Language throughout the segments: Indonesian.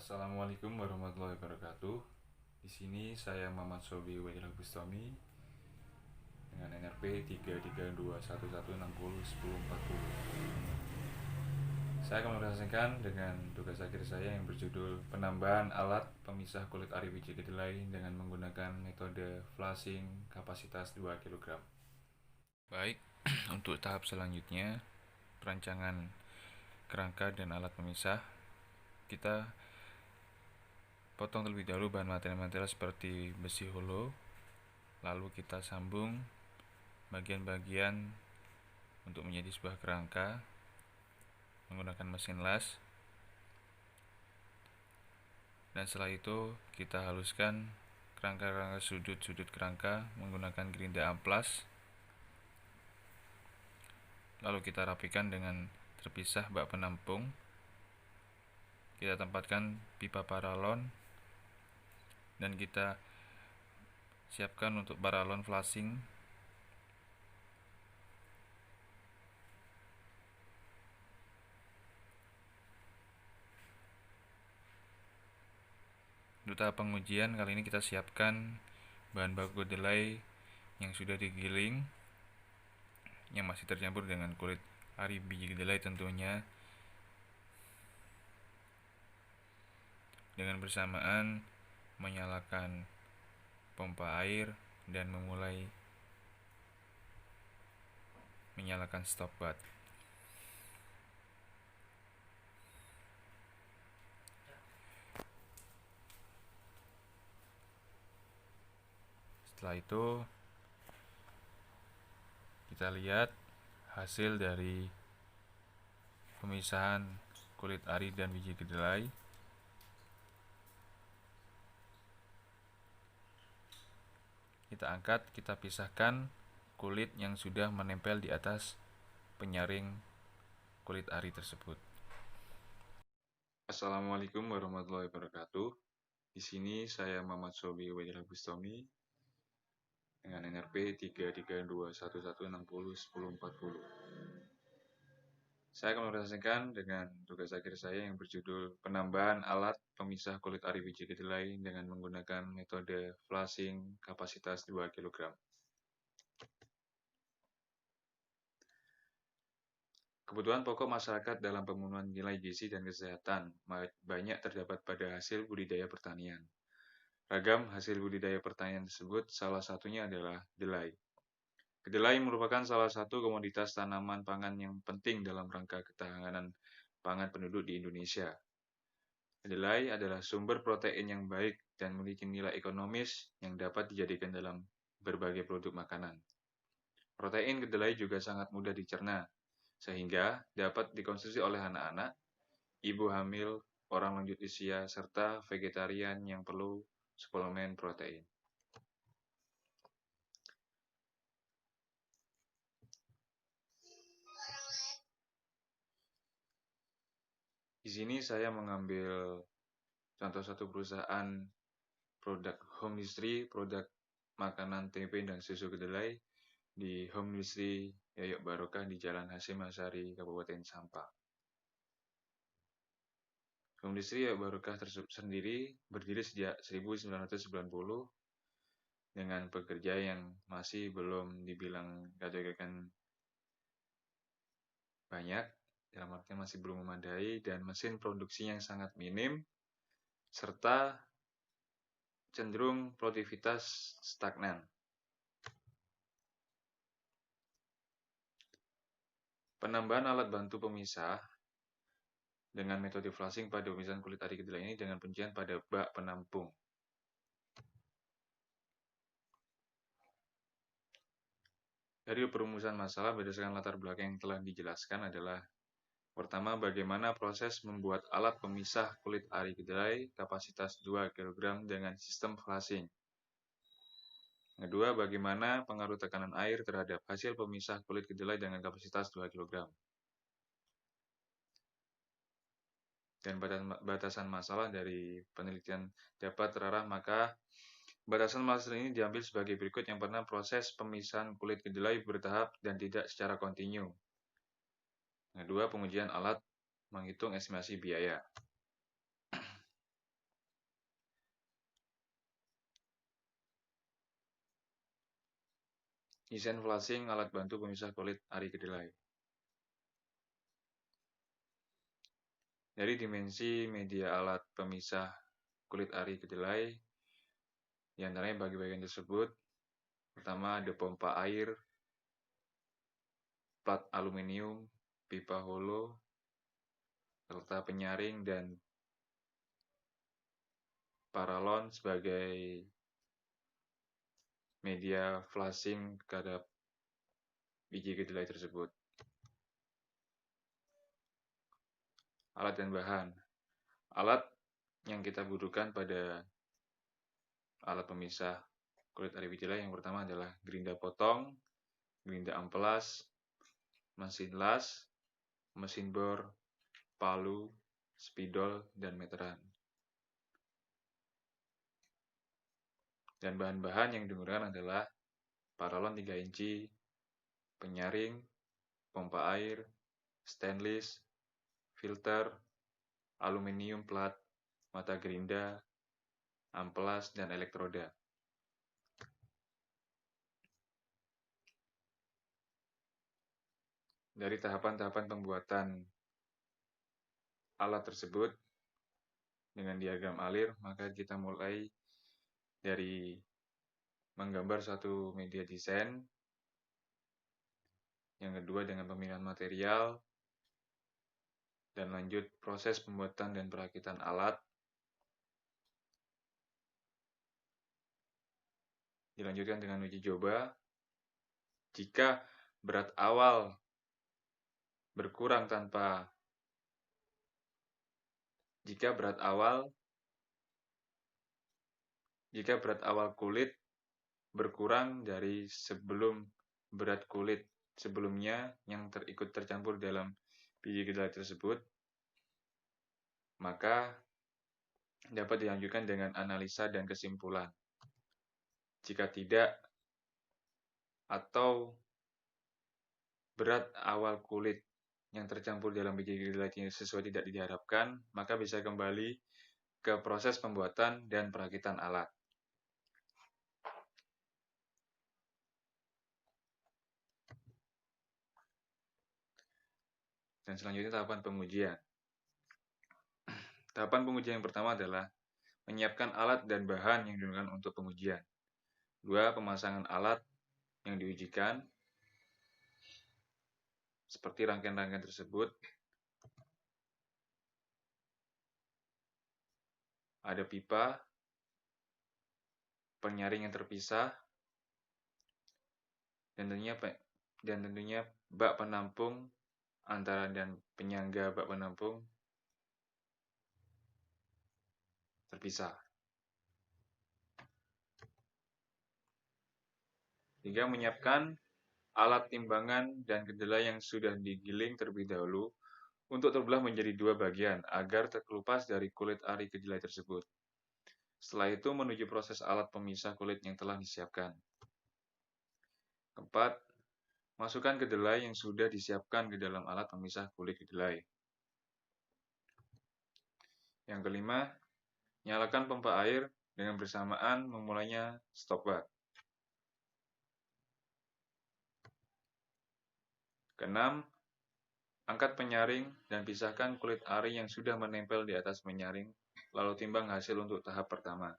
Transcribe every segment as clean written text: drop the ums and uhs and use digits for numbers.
Assalamualaikum warahmatullahi wabarakatuh. Di sini saya Muhammad Sobi Wajah Bustami dengan NRP 33211601040. Saya akan merealisasikan dengan tugas akhir saya yang berjudul penambahan alat pemisah kulit ari biji kedelai dengan menggunakan metode flushing kapasitas 2 kg. Baik, untuk tahap selanjutnya perancangan kerangka dan alat pemisah, kita potong terlebih dahulu bahan material-material seperti besi holo, lalu kita sambung bagian-bagian untuk menjadi sebuah kerangka menggunakan mesin las, dan setelah itu kita haluskan kerangka-kerangka sudut-sudut kerangka menggunakan gerinda amplas, lalu kita rapikan dengan terpisah bak penampung. Kita tempatkan pipa paralon dan kita siapkan untuk paralon flushing. Untuk tahap pengujian, kali ini kita siapkan bahan baku kedelai yang sudah digiling, yang masih tercampur dengan kulit ari biji kedelai tentunya. Dengan bersamaan menyalakan pompa air dan memulai menyalakan stop bath. Setelah itu kita lihat hasil dari pemisahan kulit ari dan biji kedelai. Kita angkat, kita pisahkan kulit yang sudah menempel di atas penyaring kulit ari tersebut. Assalamualaikum warahmatullahi wabarakatuh. Di sini saya Muhammad Sobi Wajah Bustami dengan NRP 33211601040. Saya akan merealisasikan dengan tugas akhir saya yang berjudul penambahan alat pemisah kulit ari biji kedelai dengan menggunakan metode flushing kapasitas 2 kg. Kebutuhan pokok masyarakat dalam pemenuhan nilai gizi dan kesehatan banyak terdapat pada hasil budidaya pertanian. Ragam hasil budidaya pertanian tersebut salah satunya adalah kedelai. Kedelai merupakan salah satu komoditas tanaman pangan yang penting dalam rangka ketahanan pangan penduduk di Indonesia. Kedelai adalah sumber protein yang baik dan memiliki nilai ekonomis yang dapat dijadikan dalam berbagai produk makanan. Protein kedelai juga sangat mudah dicerna, sehingga dapat dikonsumsi oleh anak-anak, ibu hamil, orang lanjut usia, serta vegetarian yang perlu suplemen protein. Di sini saya mengambil contoh satu perusahaan produk home industry, produk makanan tempe dan susu kedelai di home industry Yoyok Barokah di Jalan Hasyim Asyari, Kabupaten Sampang. Home industry Yoyok Barokah tersebut sendiri berdiri sejak 1990 dengan pekerja yang masih belum dibilang kategorikan banyak, dalam artian masih belum memadai, dan mesin produksi yang sangat minim, serta cenderung produktivitas stagnan. Penambahan alat bantu pemisah dengan metode flushing pada pemisahan kulit ari kedelai ini dengan penyucian pada bak penampung. Dari perumusan masalah berdasarkan latar belakang yang telah dijelaskan adalah: pertama, bagaimana proses membuat alat pemisah kulit ari kedelai kapasitas 2 kg dengan sistem flushing. Kedua, bagaimana pengaruh tekanan air terhadap hasil pemisah kulit kedelai dengan kapasitas 2 kg. Dan batasan masalah dari penelitian dapat terarah, maka batasan masalah ini diambil sebagai berikut. Yang pertama, proses pemisahan kulit kedelai bertahap dan tidak secara kontinu. Kedua, pengujian alat menghitung estimasi biaya. Desain flashing alat bantu pemisah kulit ari kedelai. Dari dimensi media alat pemisah kulit ari kedelai, di antaranya bagi bagian tersebut, pertama ada pompa air, plat aluminium, pipa holo, serta penyaring dan paralon sebagai media flashing terhadap biji kedelai tersebut. Alat dan bahan. Alat yang kita butuhkan pada alat pemisah kulit ari kedelai yang pertama adalah gerinda potong, gerinda amplas, mesin las, mesin bor, palu, spidol, dan meteran. Dan bahan-bahan yang digunakan adalah paralon 3 inci, penyaring, pompa air, stainless, filter, aluminium plat, mata gerinda, amplas, dan elektroda. Dari tahapan-tahapan pembuatan alat tersebut dengan diagram alir, maka kita mulai dari menggambar suatu media desain, yang kedua dengan pemilihan material, dan lanjut proses pembuatan dan perakitan alat, dilanjutkan dengan uji coba. Jika berat awal berkurang jika berat awal kulit berkurang dari berat kulit sebelumnya yang ikut tercampur dalam biji kedelai tersebut, maka dapat dilanjutkan dengan analisa dan kesimpulan. Jika tidak, atau berat awal kulit yang tercampur dalam biji kedelai sesuai tidak diharapkan, maka bisa kembali ke proses pembuatan dan perakitan alat. Dan selanjutnya tahapan pengujian. Tahapan pengujian yang pertama adalah menyiapkan alat dan bahan yang digunakan untuk pengujian. 2. Pemasangan alat yang diujikan. Seperti rangkaian-rangkaian tersebut, ada pipa, penyaring yang terpisah, dan tentunya bak penampung dan penyangga bak penampung terpisah. 3. Menyiapkan alat timbangan dan kedelai yang sudah digiling terlebih dahulu untuk terbelah menjadi 2 bagian agar terkelupas dari kulit ari kedelai tersebut. Setelah itu menuju proses alat pemisah kulit yang telah disiapkan. 4. Masukkan kedelai yang sudah disiapkan ke dalam alat pemisah kulit kedelai. Yang kelima, nyalakan pompa air dengan bersamaan memulainya stop bar. Keenam, angkat penyaring dan pisahkan kulit ari yang sudah menempel di atas penyaring, lalu timbang hasil untuk tahap pertama.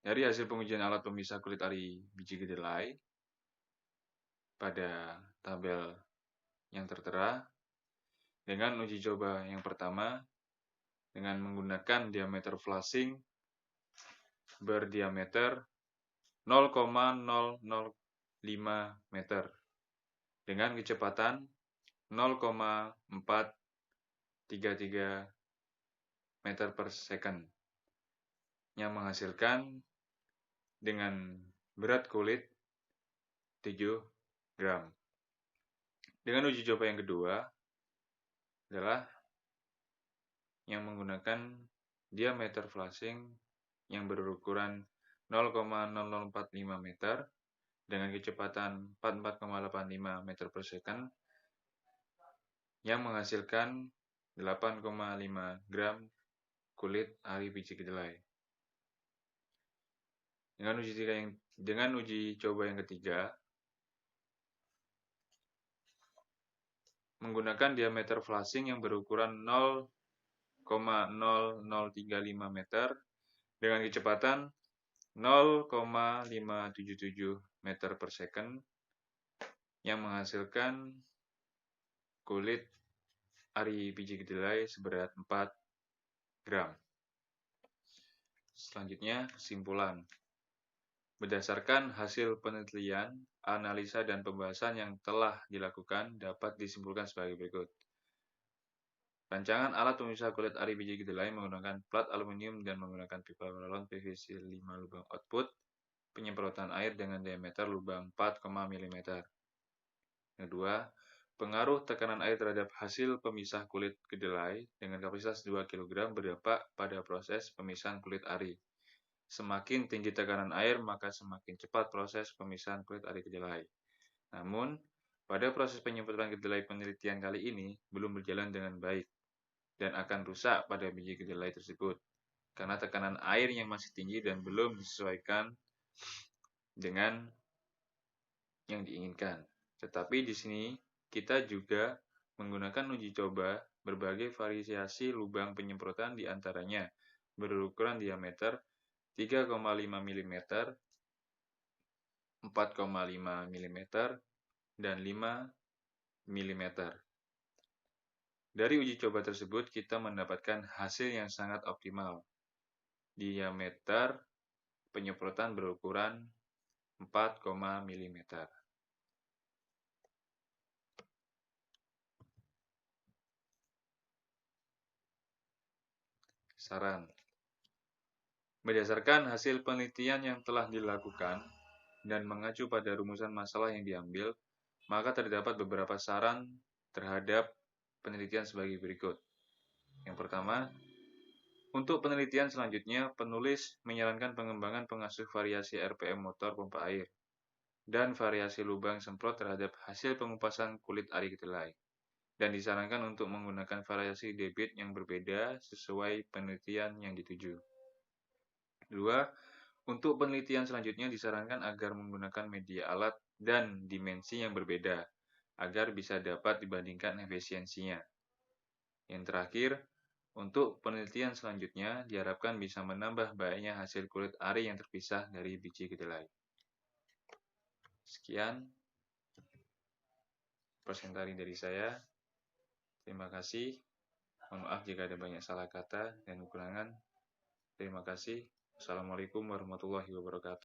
Dari hasil pengujian alat pemisah kulit ari biji kedelai pada tabel yang tertera, dengan uji coba yang pertama, dengan menggunakan diameter flashing berdiameter 0,005 meter dengan kecepatan 0,433 meter per second yang menghasilkan dengan berat kulit 7 gram. Dengan uji coba yang kedua adalah yang menggunakan diameter flashing yang berukuran 0,0045 meter dengan kecepatan 44,85 meter per second yang menghasilkan 8,5 gram kulit ari biji kedelai. Dengan uji coba yang ketiga, menggunakan diameter flashing yang berukuran 0,0035 meter dengan kecepatan 0,577 meter per second yang menghasilkan kulit ari biji kedelai seberat 4 gram. Selanjutnya, kesimpulan. Berdasarkan hasil penelitian, analisa, dan pembahasan yang telah dilakukan dapat disimpulkan sebagai berikut. Rancangan alat pemisah kulit ari biji kedelai menggunakan plat aluminium dan menggunakan pipa balon PVC 5 lubang output, penyemprotan air dengan diameter lubang 4, mm. Kedua, pengaruh tekanan air terhadap hasil pemisah kulit kedelai dengan kapasitas 2 kg berdampak pada proses pemisahan kulit ari. Semakin tinggi tekanan air, maka semakin cepat proses pemisahan kulit ari kedelai. Namun, pada proses penyemprotan kedelai penelitian kali ini belum berjalan dengan baik dan akan rusak pada biji kedelai tersebut karena tekanan air yang masih tinggi dan belum disesuaikan dengan yang diinginkan. Tetapi di sini kita juga menggunakan uji coba berbagai variasi lubang penyemprotan di antaranya berukuran diameter 3,5 mm, 4,5 mm, dan 5 mm. Dari uji coba tersebut, kita mendapatkan hasil yang sangat optimal. Diameter penyemprotan berukuran 4, mm. Saran. Berdasarkan hasil penelitian yang telah dilakukan dan mengacu pada rumusan masalah yang diambil, maka terdapat beberapa saran terhadap penelitian sebagai berikut. Yang pertama, untuk penelitian selanjutnya, penulis menyarankan pengembangan pengasuh variasi RPM motor pompa air dan variasi lubang semprot terhadap hasil pengupasan kulit ari kedelai, dan disarankan untuk menggunakan variasi debit yang berbeda sesuai penelitian yang dituju. Kedua, untuk penelitian selanjutnya disarankan agar menggunakan media alat dan dimensi yang berbeda, agar bisa dapat dibandingkan efisiensinya. Yang terakhir, untuk penelitian selanjutnya diharapkan bisa menambah banyaknya hasil kulit ari yang terpisah dari biji kedelai. Sekian presentasi dari saya. Terima kasih. Mohon maaf jika ada banyak salah kata dan kekurangan. Terima kasih. Assalamualaikum warahmatullahi wabarakatuh.